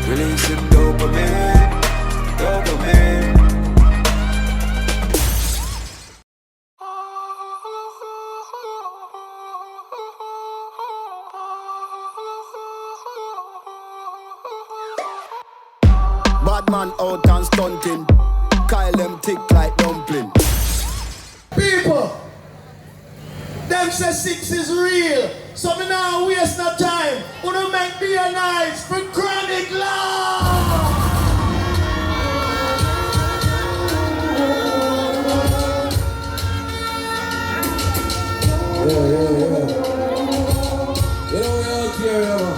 Releasing dopamine, dopamine. Bad man out and stunting. Kyle them tick like dumpling. People, them say 6 is real. So me now waste no time. Wanna make me a nice for Chronic Love. Yeah. You know we out here, man.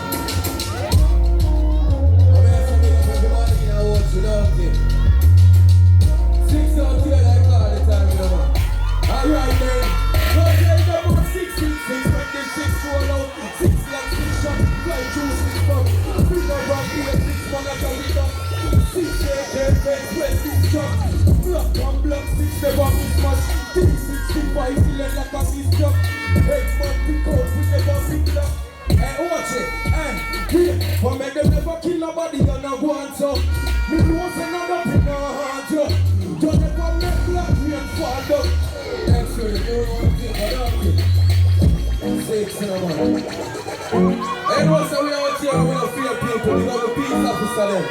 I'm here to make up everybody in our watch, you know what? 6 out here like all the time, you know, man. Alright then. Don't take them on 6 6 6, make them 6 roll out. 6 like 6 shot, fly through 6 buck. Big up rock here, 6 man like a big up. 6 AK, 6 shot. Block one block, 6 never miss much. 365 feeling like a 6 drop. Headman pick out, we never pick up. Hey, watch it, hey, for me them never kill nobody and I want so. Me know say not up in our heart, yo. Don't ever make black rain fall down. Next week, you don't want to think about it. 6 in a month. Hey, what's we out here, we don't fear people, we got the peace officer them.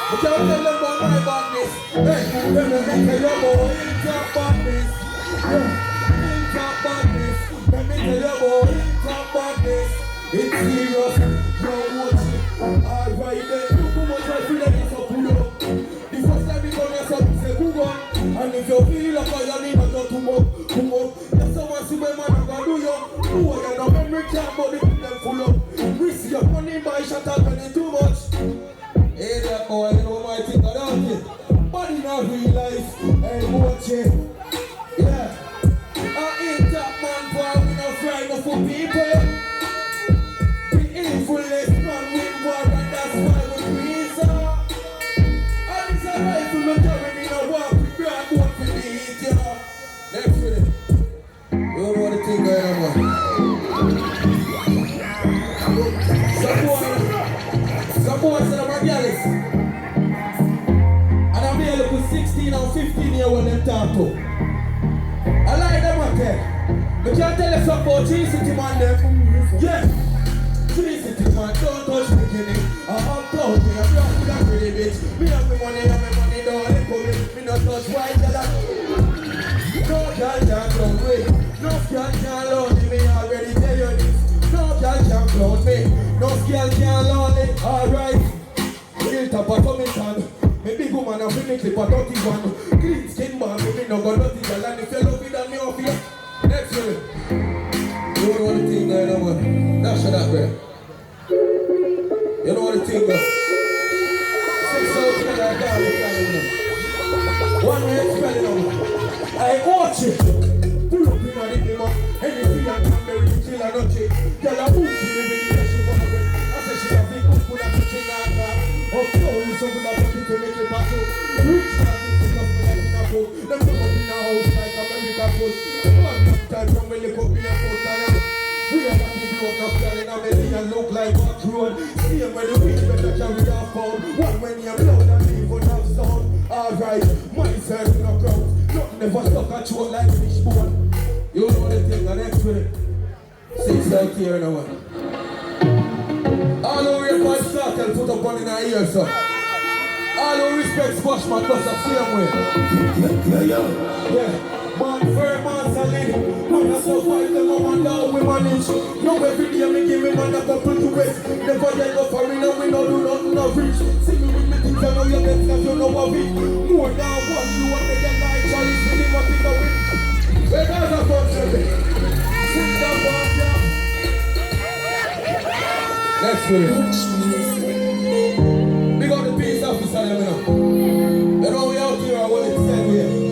But can't tell them about my badness. Hey, let me tell you about income badness. Income badness. Let me tell you about income badness. It's serious, don't watch it. Alright then, look how much I feel like it's a pull up. The first time we come here, something say who gone. And if you feel like you need to go to move. That's how I see my man I'm gonna do you. Who are you, no memory can't but they put them full up. Risk your money by shut up when it's too much. Hey that boy, you know my thing about it. But in our real life, hey watch it. Yeah. I ain't that man boy, we not frying up for people. Fullest man win war and that's why we please her. And it's a rifle me carry me no walk with brand one for the heat, you know. Next with it. We don't want to think going on, man. Some boys said I'm a gallus. And I'm here looking 16 or 15 years when them talk to. I like them up there. But can't tell us something about G-City man them. Yeah. 360 man, don't touch me, Kenny. I'm uptown, me, I'm young with a pretty bitch. Me have me money, don't let go me not touch white, girl. No girl can't clown me. No girl can't loan me, already tell you this. No girl can't clown me. No girl can't loan me, alright. Real top of tummy tan. Me big woman, I'm feeling clip of 31. Clean skin man, me no go dirty, girl. And if you love it, then me off here. Next minute. You know what the thing going on, man? Dash that, bro. You know what the thing goes? 6 out here like that, one way spelling on. I watch it. Pull up in a rhythm of anything and Canberry, chill and not chill. Girl, I move to the video, she come away. I say she a big good, put a kitchen on her. Oh, you so good, I put it to make it pass out. Rich man, this is not like in a boat. Them come up in a house like America Post. One time from when they put me a foot and we are not the blow up girl in a million look like what road. See him when the week better carry off phone. One when you're blood and leave on have sound. Alright, myself in a crowd. Nothing never stuck a throat like fishbone. You know the thing, the next with it. 6 out here now. All who record Startel put up one in our ear, sir. All who respect Squashman does the same way. Yeah. Man firm, man solid. Man a so fight them up and down we manage. No every day me give me man a couple to waste. Never yet go for me now we no do nothing of rich. See me with me things I know you get cause you know of it. More than one you want to get like Charlie Sweeney what it go with. Where does a fun say? Sit down one yeah. Next week. Big up the peace officer them now. You know we out here I want it same way.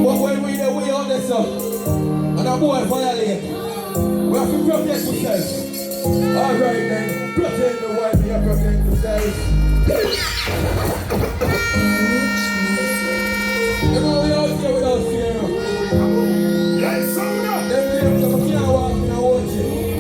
But when we there, we on this up. And a boy violate. We have to protect ourselves. Alright then, protect the wife, we have to protect ourselves. You know we out here without fear. Them names of a can't walk in a watch it.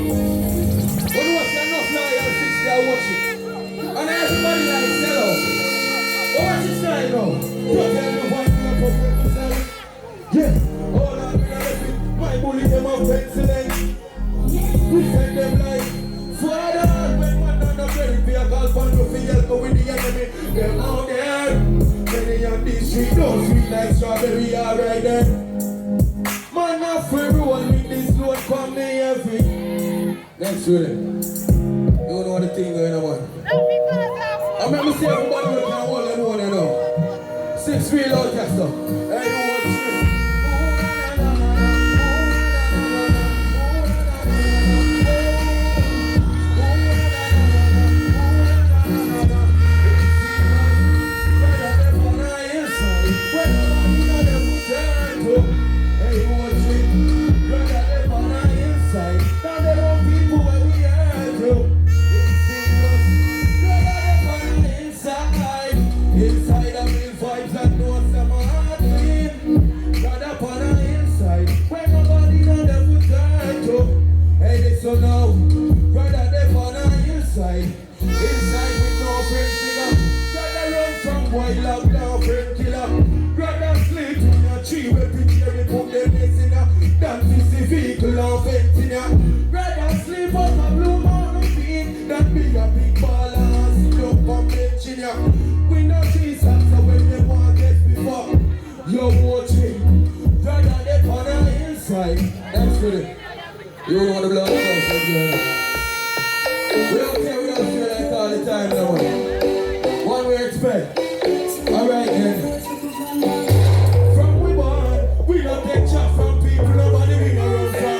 Thanks, really. You don't know what the thing going on. I remember saying everybody will can hold them on, you know. 6 real orchestra. Everyone sing. Inside of real vibes and know some hard dream. God up on our inside, when nobody know them would turn to. Hey, listen now, brother, they on our inside. Inside with no friend singer. Brother run from boy lockdown, friend killer. Brother sleep in a tree where picture put them in a dance is the vehicle of venting. Brother sleep on a blue mountain peak. That be a big ball and sit up on benching ya. We know Jesus, so when they want this before, you're watching. Brother, they on our inside. That's good. You don't want to blow the house, let's go. We don't care, we don't feel like all the time now. What we expect. Alright then. From we born, we don't take chat from people, nobody we don't run from.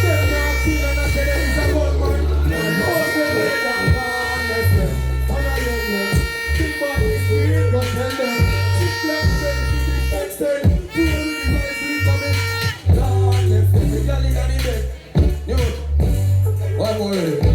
Them not feel and I say them is a good man. Oh, they don't want this. On a young man. Big body spirit, go tell them. Cheap black friends, you be extend. Who will be nicely coming? God, left them, the galley on the bed. Yo, one more.